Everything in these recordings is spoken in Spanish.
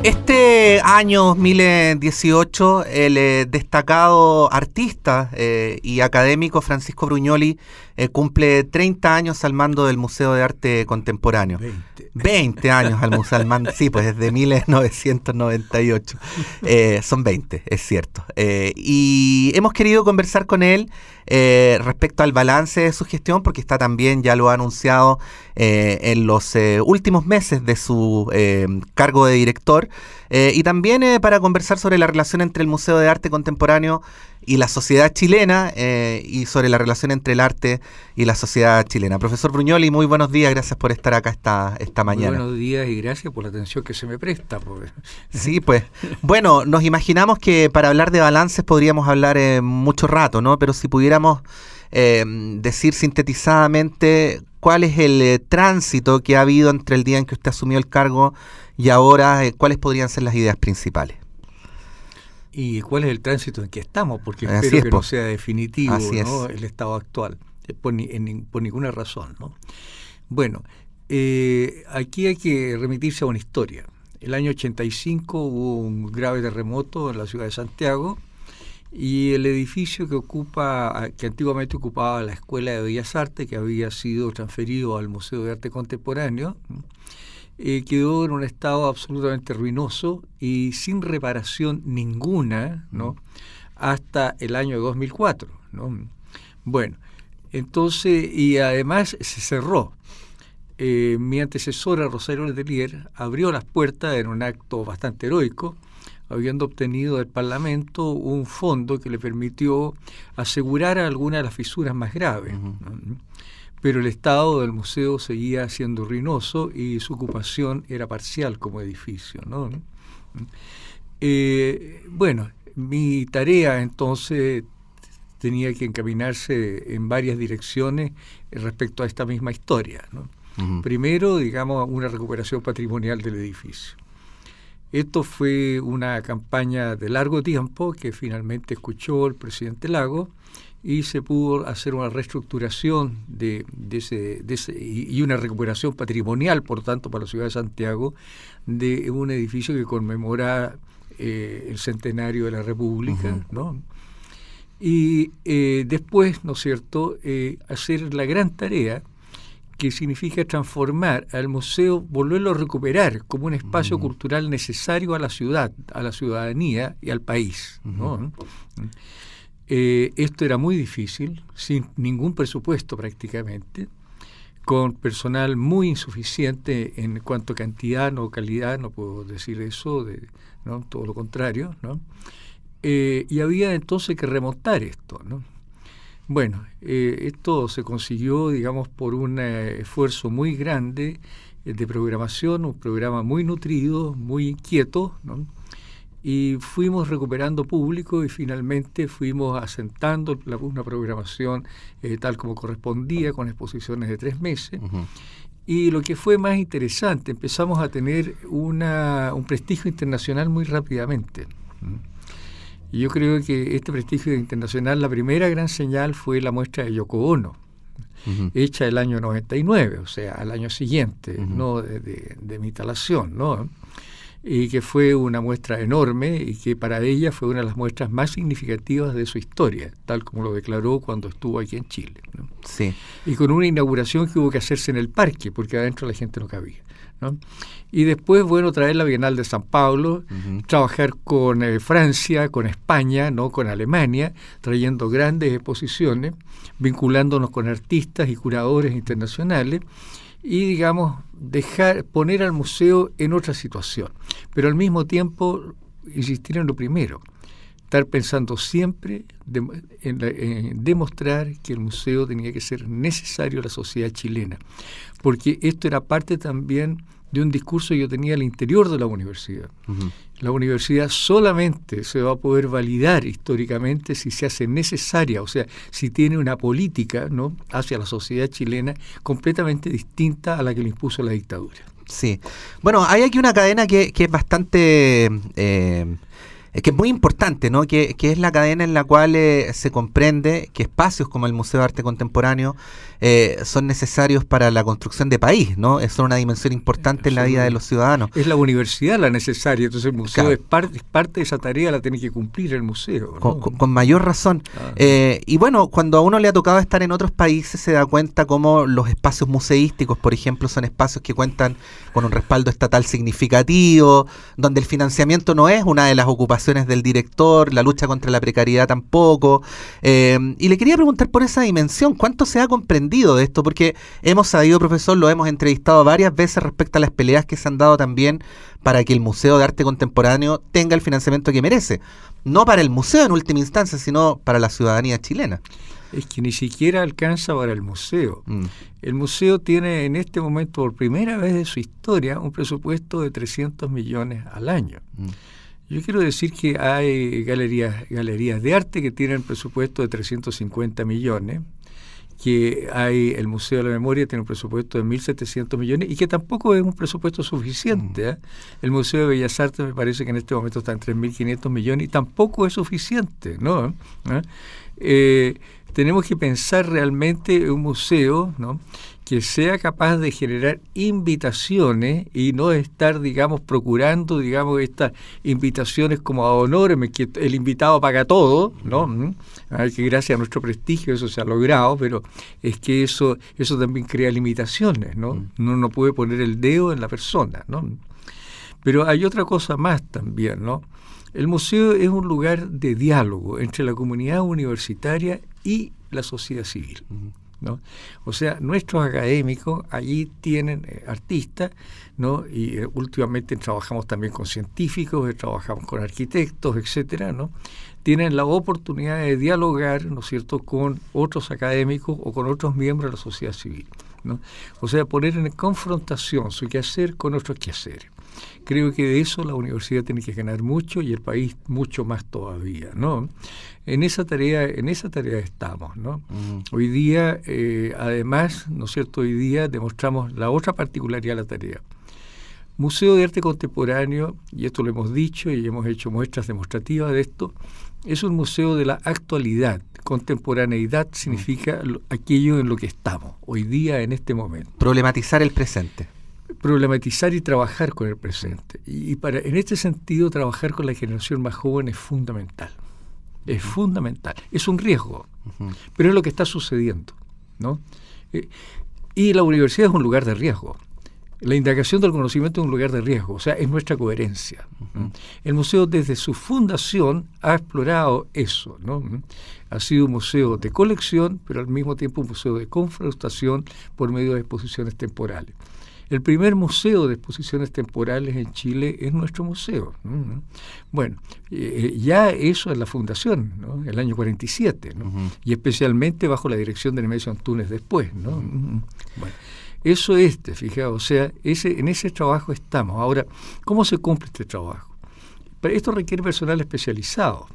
Este año 2018, el destacado artista y académico Francisco Brugnoli cumple 30 años al mando del Museo de Arte Contemporáneo. 20 años al mando, sí, pues desde 1998. Son 20, es cierto. Y hemos querido conversar con él respecto al balance de su gestión, porque está también, ya lo ha anunciado, en los últimos meses de su cargo de director, y también para conversar sobre la relación entre el Museo de Arte Contemporáneo y la sociedad chilena, y sobre la relación entre el arte y la sociedad chilena. Profesor Brugnoli, muy buenos días, gracias por estar acá esta mañana. Muy buenos días y gracias por la atención que se me presta. Sí, pues, bueno, nos imaginamos que para hablar de balances podríamos hablar mucho rato, ¿no? Pero si pudiéramos decir sintetizadamente cuál es el tránsito que ha habido entre el día en que usted asumió el cargo y ahora, cuáles podrían ser las ideas principales. ¿Y cuál es el tránsito en que estamos? Porque Así espero es, que no sea definitivo, ¿no? El estado actual, por ninguna razón, ¿no? Bueno, aquí hay que remitirse a una historia. El año 85 hubo un grave terremoto en la ciudad de Santiago y el edificio que antiguamente ocupaba la Escuela de Bellas Artes, que había sido transferido al Museo de Arte Contemporáneo, quedó en un estado absolutamente ruinoso y sin reparación ninguna, ¿no? Hasta el año 2004, ¿no? Bueno, entonces, y además se cerró. Mi antecesora, Rosario Letelier, abrió las puertas en un acto bastante heroico, habiendo obtenido del Parlamento un fondo que le permitió asegurar algunas de las fisuras más graves, ¿no? Pero el estado del museo seguía siendo ruinoso y su ocupación era parcial como edificio, ¿no? Bueno, mi tarea entonces tenía que encaminarse en varias direcciones respecto a esta misma historia, ¿no? Primero, digamos, una recuperación patrimonial del edificio. Esto fue una campaña de largo tiempo que finalmente escuchó el presidente Lagos, y se pudo hacer una reestructuración de ese y una recuperación patrimonial, por tanto, para la ciudad de Santiago, de un edificio que conmemora el centenario de la República, ¿no? Y después, ¿no es cierto?, hacer la gran tarea que significa transformar al museo, volverlo a recuperar como un espacio cultural necesario a la ciudad, a la ciudadanía y al país, ¿no? Esto era muy difícil, sin ningún presupuesto prácticamente, con personal muy insuficiente en cuanto a cantidad, no calidad, no puedo decir eso, ¿no? Todo lo contrario, ¿no? Y había entonces que remontar esto, ¿no? Bueno, esto se consiguió, digamos, por un esfuerzo muy grande de programación, un programa muy nutrido, muy inquieto, ¿no? Y fuimos recuperando público y finalmente fuimos asentando una programación tal como correspondía, con exposiciones de 3 meses. Y lo que fue más interesante, empezamos a tener un prestigio internacional muy rápidamente. Y yo creo que este prestigio internacional, la primera gran señal fue la muestra de Yoko Ono, hecha el año 99, o sea, al año siguiente, ¿no? de mi instalación, ¿no? Y que fue una muestra enorme y que para ella fue una de las muestras más significativas de su historia, tal como lo declaró cuando estuvo aquí en Chile, ¿no? Sí. Y con una inauguración que hubo que hacerse en el parque, porque adentro la gente no cabía, ¿no? Y después, bueno, traer la Bienal de San Pablo, trabajar con Francia, con España, ¿no? Con Alemania, trayendo grandes exposiciones, vinculándonos con artistas y curadores internacionales, y, digamos, poner al museo en otra situación, pero al mismo tiempo insistir en lo primero, estar pensando siempre en demostrar que el museo tenía que ser necesario a la sociedad chilena, porque esto era parte también de un discurso que yo tenía al interior de la universidad. La universidad solamente se va a poder validar históricamente si se hace necesaria, o sea, si tiene una política, ¿no?, hacia la sociedad chilena completamente distinta a la que le impuso la dictadura. Sí. Bueno, hay aquí una cadena que es bastante... que es muy importante, ¿no? Que es la cadena en la cual se comprende que espacios como el Museo de Arte Contemporáneo son necesarios para la construcción de país, ¿no? Son una dimensión importante en la vida de los ciudadanos. Es la universidad la necesaria, entonces el museo Claro. es parte de esa tarea, la tiene que cumplir el museo, ¿no? Con mayor razón. Y bueno, cuando a uno le ha tocado estar en otros países se da cuenta cómo los espacios museísticos, por ejemplo, son espacios que cuentan con un respaldo estatal significativo, donde el financiamiento no es una de las ocupaciones del director, la lucha contra la precariedad tampoco. Y le quería preguntar por esa dimensión, ¿cuánto se ha comprendido de esto? Porque hemos sabido, profesor, lo hemos entrevistado varias veces respecto a las peleas que se han dado también para que el Museo de Arte Contemporáneo tenga el financiamiento que merece. No para el museo en última instancia, sino para la ciudadanía chilena. Es que ni siquiera alcanza para el museo. El museo tiene en este momento, por primera vez de su historia, un presupuesto de 300 millones al año. Yo quiero decir que hay galerías de arte que tienen presupuesto de 350 millones, que hay el Museo de la Memoria tiene un presupuesto de 1.700 millones y que tampoco es un presupuesto suficiente. El Museo de Bellas Artes me parece que en este momento está en 3.500 millones y tampoco es suficiente, ¿no? Tenemos que pensar realmente en un museo, ¿no?, que sea capaz de generar invitaciones y no estar, digamos, procurando, digamos, estas invitaciones como a honores, que el invitado paga todo, ¿no? Que gracias a nuestro prestigio eso se ha logrado, pero es que eso también crea limitaciones, ¿no? Uno no puede poner el dedo en la persona, ¿no? Pero hay otra cosa más también, ¿no? El museo es un lugar de diálogo entre la comunidad universitaria y la sociedad civil, ¿no? O sea, nuestros académicos allí tienen artistas, ¿no? Y últimamente trabajamos también con científicos, trabajamos con arquitectos, etcétera, ¿no? Tienen la oportunidad de dialogar, ¿no es cierto?, con otros académicos o con otros miembros de la sociedad civil, ¿no? O sea, poner en confrontación su quehacer con otros quehaceres. Creo que de eso la universidad tiene que ganar mucho y el país mucho más todavía, ¿no? En esa tarea estamos, ¿no? Hoy día, además, ¿no es cierto?, hoy día demostramos la otra particularidad de la tarea. Museo de Arte Contemporáneo, y esto lo hemos dicho y hemos hecho muestras demostrativas de esto, es un museo de la actualidad. Contemporaneidad significa aquello en lo que estamos, hoy día, en este momento. Problematizar el presente. Problematizar y trabajar con el presente. Y en este sentido, trabajar con la generación más joven es fundamental. Es fundamental. Es un riesgo, pero es lo que está sucediendo, ¿no? Y la universidad es un lugar de riesgo. La indagación del conocimiento es un lugar de riesgo, o sea, es nuestra coherencia. El museo desde su fundación ha explorado eso, ¿no? Ha sido un museo de colección, pero al mismo tiempo un museo de confrontación por medio de exposiciones temporales. El primer museo de exposiciones temporales en Chile es nuestro museo, ¿no? Bueno, ya eso es la fundación, ¿no?, el año 47, ¿no? Y especialmente bajo la dirección de Nemesio Antunes después, ¿no? Bueno, eso fíjate, o sea, en ese trabajo estamos. Ahora, ¿cómo se cumple este trabajo? Pero esto requiere personal especializado.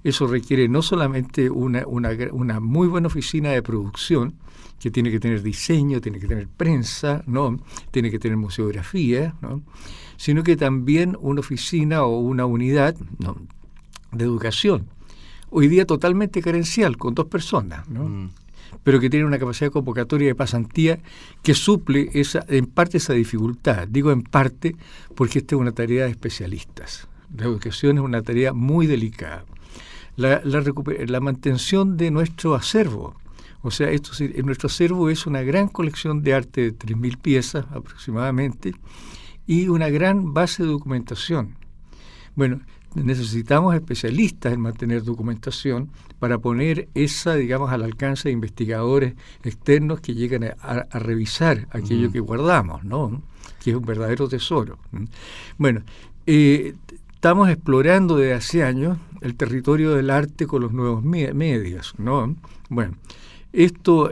Eso requiere no solamente una muy buena oficina de producción, que tiene que tener diseño, tiene que tener prensa, ¿no?, tiene que tener museografía, ¿no?, sino que también una oficina o una unidad, ¿no?, de educación. Hoy día totalmente carencial, con 2 personas, ¿no? Pero que tiene una capacidad convocatoria de pasantía que suple en parte esa dificultad. Digo en parte porque esta es una tarea de especialistas. La educación es una tarea muy delicada. La mantención de nuestro acervo. O sea, nuestro acervo es una gran colección de arte de 3.000 piezas aproximadamente y una gran base de documentación. Bueno, necesitamos especialistas en mantener documentación para poner esa, digamos, al alcance de investigadores externos que llegan a revisar aquello que guardamos, ¿no?, que es un verdadero tesoro. Bueno, estamos explorando desde hace años el territorio del arte con los nuevos medios, ¿no? Bueno, esto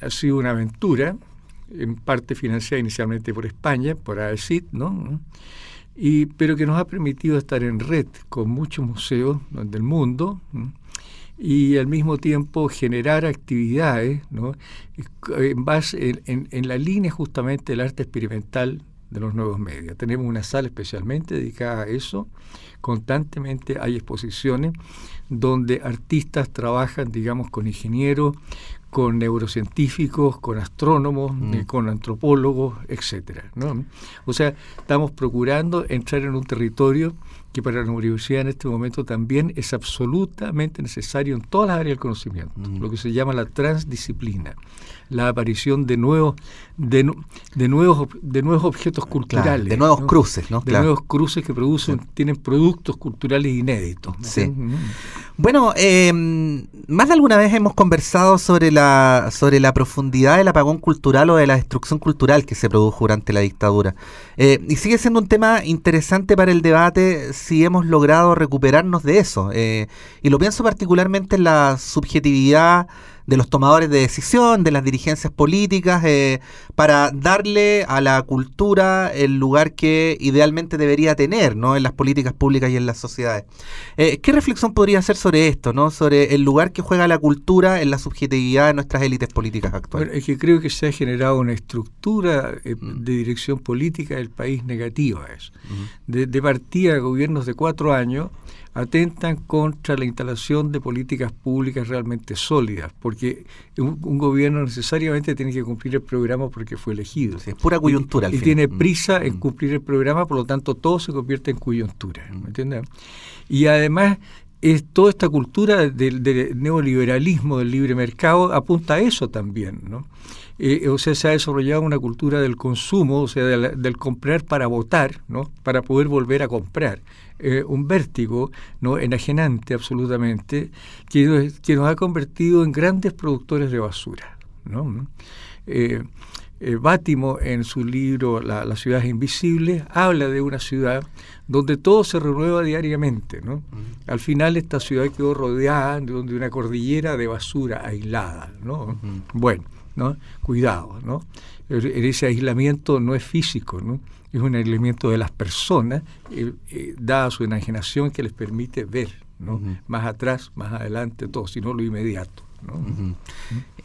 ha sido una aventura, en parte financiada inicialmente por España, por AECID, ¿no?, pero que nos ha permitido estar en red con muchos museos del mundo, ¿no?, y al mismo tiempo generar actividades, ¿no?, en la línea justamente del arte experimental de los nuevos medios. Tenemos una sala especialmente dedicada a eso. Constantemente hay exposiciones donde artistas trabajan, digamos, con ingenieros, con neurocientíficos, con astrónomos, con antropólogos, etcétera, ¿no? O sea, estamos procurando entrar en un territorio que para la universidad en este momento también es absolutamente necesario en todas las áreas del conocimiento, lo que se llama la transdisciplina, la aparición de nuevos objetos culturales, claro, de nuevos, ¿no?, cruces, ¿no? De nuevos cruces que producen, tienen productos culturales inéditos, ¿no? Sí. Bueno, más de alguna vez hemos conversado sobre la profundidad del apagón cultural o de la destrucción cultural que se produjo durante la dictadura. Y sigue siendo un tema interesante para el debate si hemos logrado recuperarnos de eso. Y lo pienso particularmente en la subjetividad de los tomadores de decisión, de las dirigencias políticas, para darle a la cultura el lugar que idealmente debería tener, ¿no?, en las políticas públicas y en las sociedades. ¿Qué reflexión podría hacer sobre esto, ¿no?, sobre el lugar que juega la cultura en la subjetividad de nuestras élites políticas actuales? Bueno, es que creo que se ha generado una estructura de dirección política del país negativa a eso. De partida, gobiernos de 4 años atentan contra la instalación de políticas públicas realmente sólidas, porque un gobierno necesariamente tiene que cumplir el programa porque fue elegido. Sí, es pura coyuntura. Y tiene prisa en cumplir el programa, por lo tanto todo se convierte en coyuntura, ¿me entiendes? Y además toda esta cultura del neoliberalismo, del libre mercado, apunta a eso también, ¿no? O sea, se ha desarrollado una cultura del consumo, o sea, del comprar para votar, ¿no?, para poder volver a comprar. Un vértigo, ¿no?, enajenante absolutamente, que nos ha convertido en grandes productores de basura, ¿no? Bátimo, en su libro Las ciudades invisibles, habla de una ciudad donde todo se renueva diariamente, ¿no? Al final esta ciudad quedó rodeada de una cordillera de basura aislada, ¿no? Bueno, ¿no? Cuidado, ¿no? Ese aislamiento no es físico, ¿no? Es un aislamiento de las personas, dada su enajenación, que les permite ver, ¿no? Más atrás, más adelante, todo, sino lo inmediato, ¿no?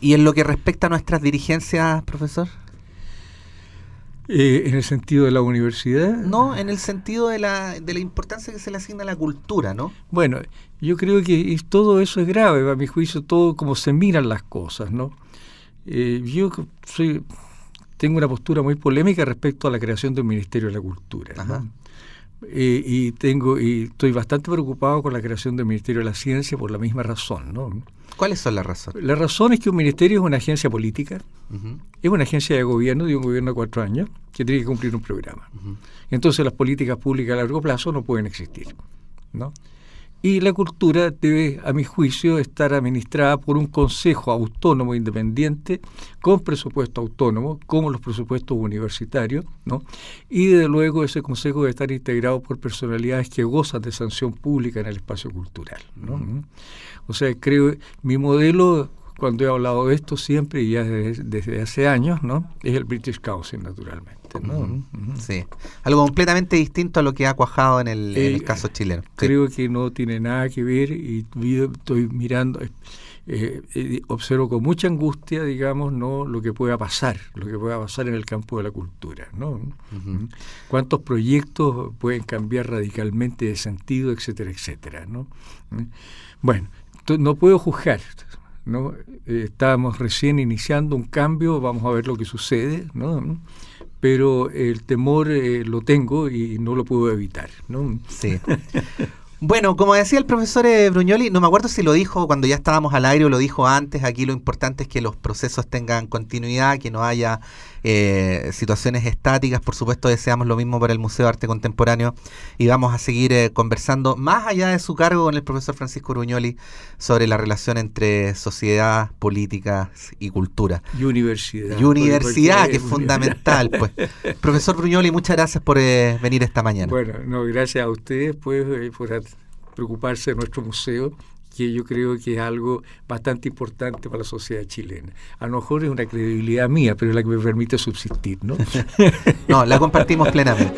¿Y en lo que respecta a nuestras dirigencias, profesor? ¿En el sentido de la universidad? No, en el sentido de la importancia que se le asigna a la cultura, ¿no? Bueno, yo creo que todo eso es grave, a mi juicio, todo como se miran las cosas, ¿no? Yo tengo una postura muy polémica respecto a la creación de un Ministerio de la Cultura, ¿no? Y estoy bastante preocupado con la creación del Ministerio de la Ciencia por la misma razón, ¿no? ¿Cuáles son las razones? La razón es que un ministerio es una agencia política, es una agencia de gobierno, de un gobierno de 4 años, que tiene que cumplir un programa. Entonces las políticas públicas a largo plazo no pueden existir, ¿no? Y la cultura debe, a mi juicio, estar administrada por un consejo autónomo independiente, con presupuesto autónomo, como los presupuestos universitarios, ¿no? Y desde luego ese consejo debe estar integrado por personalidades que gozan de sanción pública en el espacio cultural, ¿no? O sea, creo, mi modelo, cuando he hablado de esto siempre, y ya desde hace años, ¿no?, es el British Council, naturalmente, ¿no? Sí, algo completamente distinto a lo que ha cuajado en el caso chileno. Creo que no tiene nada que ver, y estoy mirando, observo con mucha angustia, digamos, ¿no?, lo que pueda pasar en el campo de la cultura, ¿no? Cuántos proyectos pueden cambiar radicalmente de sentido, etcétera, etcétera, ¿no? Bueno, no puedo juzgar, ¿no? Estábamos recién iniciando un cambio, vamos a ver lo que sucede, ¿no? Pero el temor lo tengo y no lo puedo evitar, ¿no? Sí. Bueno, como decía el profesor Brugnoli, no me acuerdo si lo dijo cuando ya estábamos al aire o lo dijo antes, aquí lo importante es que los procesos tengan continuidad, que no haya situaciones estáticas. Por supuesto deseamos lo mismo para el Museo de Arte Contemporáneo y vamos a seguir conversando más allá de su cargo con el profesor Francisco Brugnoli sobre la relación entre sociedad, políticas y cultura. Y universidad. Y universidad, que es fundamental. Pues. Profesor Brugnoli, muchas gracias por venir esta mañana. Bueno, no, gracias a ustedes pues, por preocuparse de nuestro museo, que yo creo que es algo bastante importante para la sociedad chilena. A lo mejor es una credibilidad mía, pero es la que me permite subsistir, ¿no? No, la compartimos plenamente.